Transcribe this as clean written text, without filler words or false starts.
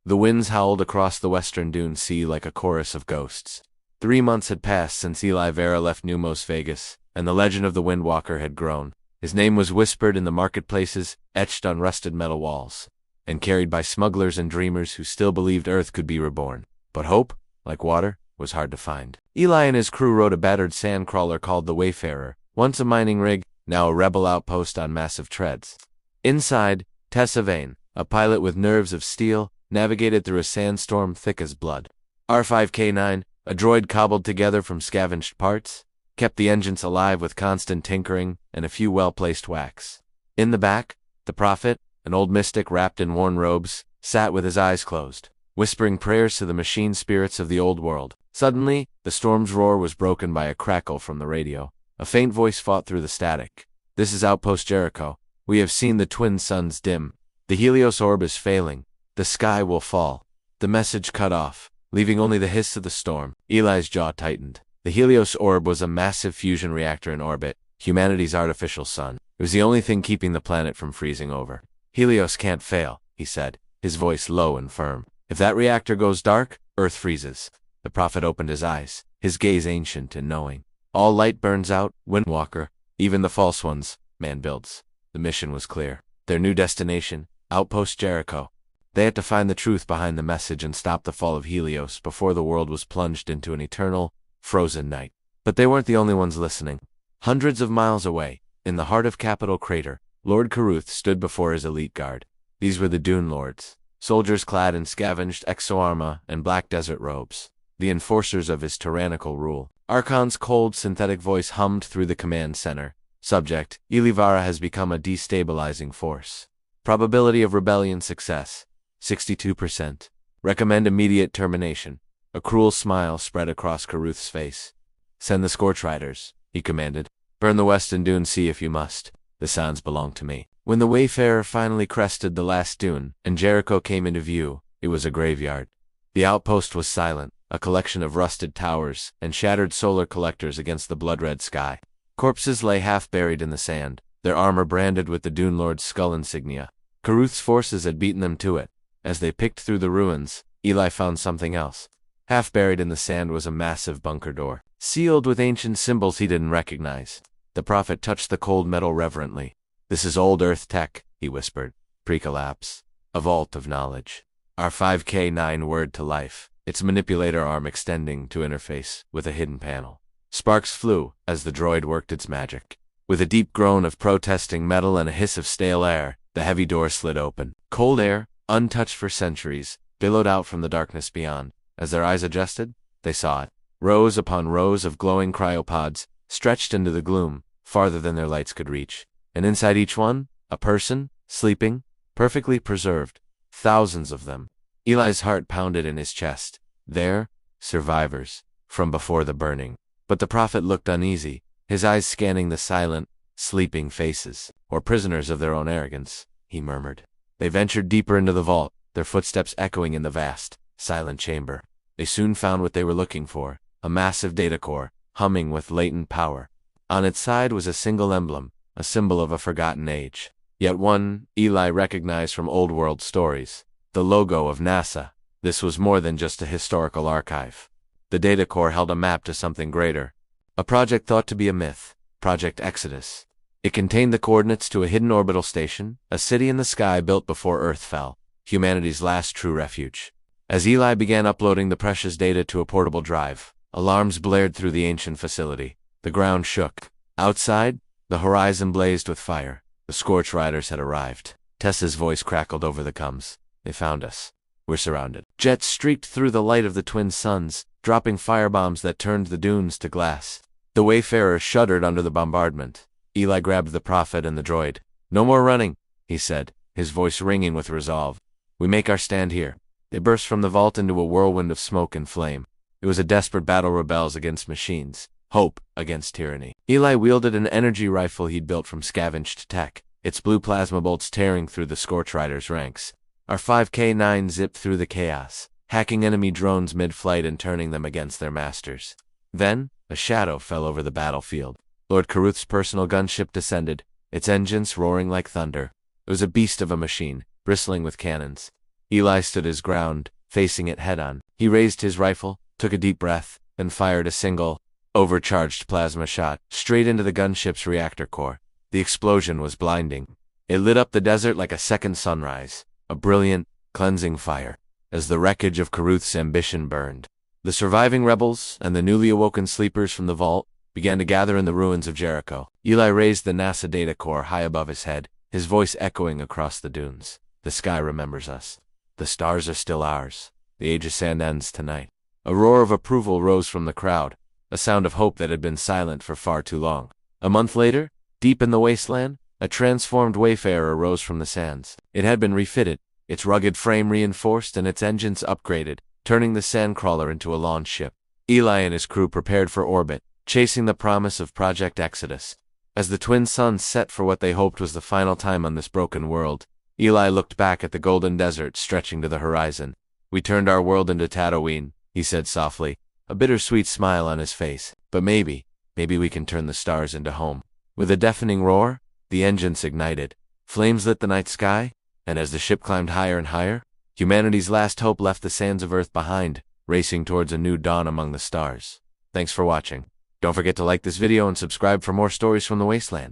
The winds howled across the western dune sea like a chorus of ghosts. 3 months had passed since Eli Vera left Numos Vegas, and the legend of the Windwalker had grown. His name was whispered in the marketplaces, etched on rusted metal walls, and carried by smugglers and dreamers who still believed Earth could be reborn. But hope, like water, was hard to find. Eli and his crew rode a battered sand crawler called the Wayfarer, once a mining rig, now a rebel outpost on massive treads. Inside, Tessa Vane, a pilot with nerves of steel, navigated through a sandstorm thick as blood. R5K9, a droid cobbled together from scavenged parts, kept the engines alive with constant tinkering and a few well-placed whacks. In the back, the Prophet, an old mystic wrapped in worn robes, sat with his eyes closed, whispering prayers to the machine spirits of the old world. Suddenly, the storm's roar was broken by a crackle from the radio. A faint voice fought through the static. "This is Outpost Jericho. We have seen the twin suns dim. The Helios orb is failing. The sky will fall." The message cut off, leaving only the hiss of the storm. Eli's jaw tightened. The Helios orb was a massive fusion reactor in orbit, humanity's artificial sun. It was the only thing keeping the planet from freezing over. "Helios can't fail," he said, his voice low and firm. "If that reactor goes dark, Earth freezes." The Prophet opened his eyes, his gaze ancient and knowing. "All light burns out, Windwalker, even the false ones, man builds." The mission was clear. Their new destination, Outpost Jericho. They had to find the truth behind the message and stop the fall of Helios before the world was plunged into an eternal, frozen night. But they weren't the only ones listening. Hundreds of miles away, in the heart of Capitol Crater, Lord Caruth stood before his elite guard. These were the Dune Lords, soldiers clad in scavenged exoarma and black desert robes, the enforcers of his tyrannical rule. Archon's cold, synthetic voice hummed through the command center. "Subject, Ilivara has become a destabilizing force. Probability of rebellion success, 62%. Recommend immediate termination." A cruel smile spread across Caruth's face. "Send the Scorch Riders," he commanded. "Burn the Western Dune Sea if you must. The sands belong to me." When the Wayfarer finally crested the last dune, and Jericho came into view, it was a graveyard. The outpost was silent, a collection of rusted towers and shattered solar collectors against the blood-red sky. Corpses lay half-buried in the sand, their armor branded with the Dune Lord's skull insignia. Caruth's forces had beaten them to it. As they picked through the ruins, Eli found something else. Half-buried in the sand was a massive bunker door, sealed with ancient symbols he didn't recognize. The Prophet touched the cold metal reverently. "This is old Earth tech," he whispered. "Pre-collapse. A vault of knowledge." Our 5K9 whirred to life, its manipulator arm extending to interface with a hidden panel. Sparks flew as the droid worked its magic. With a deep groan of protesting metal and a hiss of stale air, the heavy door slid open. Cold air, untouched for centuries, billowed out from the darkness beyond. As their eyes adjusted, they saw it. Rows upon rows of glowing cryopods, stretched into the gloom, farther than their lights could reach. And inside each one, a person, sleeping, perfectly preserved. Thousands of them. Eli's heart pounded in his chest. There, survivors, from before the burning. But the Prophet looked uneasy, his eyes scanning the silent, sleeping faces. "Or prisoners of their own arrogance," he murmured. They ventured deeper into the vault, their footsteps echoing in the vast, silent chamber. They soon found what they were looking for, a massive data core, humming with latent power. On its side was a single emblem, a symbol of a forgotten age. Yet one Eli recognized from old-world stories. The logo of NASA. This was more than just a historical archive. The data core held a map to something greater. A project thought to be a myth, Project Exodus. It contained the coordinates to a hidden orbital station, a city in the sky built before Earth fell, humanity's last true refuge. As Eli began uploading the precious data to a portable drive, alarms blared through the ancient facility. The ground shook. Outside, the horizon blazed with fire. The Scorch Riders had arrived. Tessa's voice crackled over the comms. "They found us. We're surrounded." Jets streaked through the light of the twin suns, dropping firebombs that turned the dunes to glass. The Wayfarer shuddered under the bombardment. Eli grabbed the Prophet and the droid. "No more running," he said, his voice ringing with resolve. "We make our stand here." They burst from the vault into a whirlwind of smoke and flame. It was a desperate battle, rebels against machines, hope against tyranny. Eli wielded an energy rifle he'd built from scavenged tech, its blue plasma bolts tearing through the Scorch Riders' ranks. Our 5K9 zipped through the chaos, hacking enemy drones mid-flight and turning them against their masters. Then, a shadow fell over the battlefield. Lord Caruth's personal gunship descended, its engines roaring like thunder. It was a beast of a machine, bristling with cannons. Eli stood his ground, facing it head-on. He raised his rifle, took a deep breath, and fired a single, overcharged plasma shot straight into the gunship's reactor core. The explosion was blinding. It lit up the desert like a second sunrise, a brilliant, cleansing fire, as the wreckage of Caruth's ambition burned. The surviving rebels and the newly awoken sleepers from the vault began to gather in the ruins of Jericho. Eli raised the NASA data core high above his head, his voice echoing across the dunes. The sky remembers us. The stars are still ours. The age of sand ends tonight. A roar of approval rose from the crowd, a sound of hope that had been silent for far too long. A month later, deep in the wasteland, a transformed Wayfarer rose from the sands. It had been refitted, its rugged frame reinforced and its engines upgraded, turning the sandcrawler into a launch ship. Eli and his crew prepared for orbit, chasing the promise of Project Exodus. As the twin suns set for what they hoped was the final time on this broken world, Eli looked back at the golden desert stretching to the horizon. "We turned our world into Tatooine," he said softly, a bittersweet smile on his face. "But maybe we can turn the stars into home." With a deafening roar, the engines ignited. Flames lit the night sky, and as the ship climbed higher and higher, humanity's last hope left the sands of Earth behind, racing towards a new dawn among the stars. Thanks for watching. Don't forget to like this video and subscribe for more stories from the wasteland.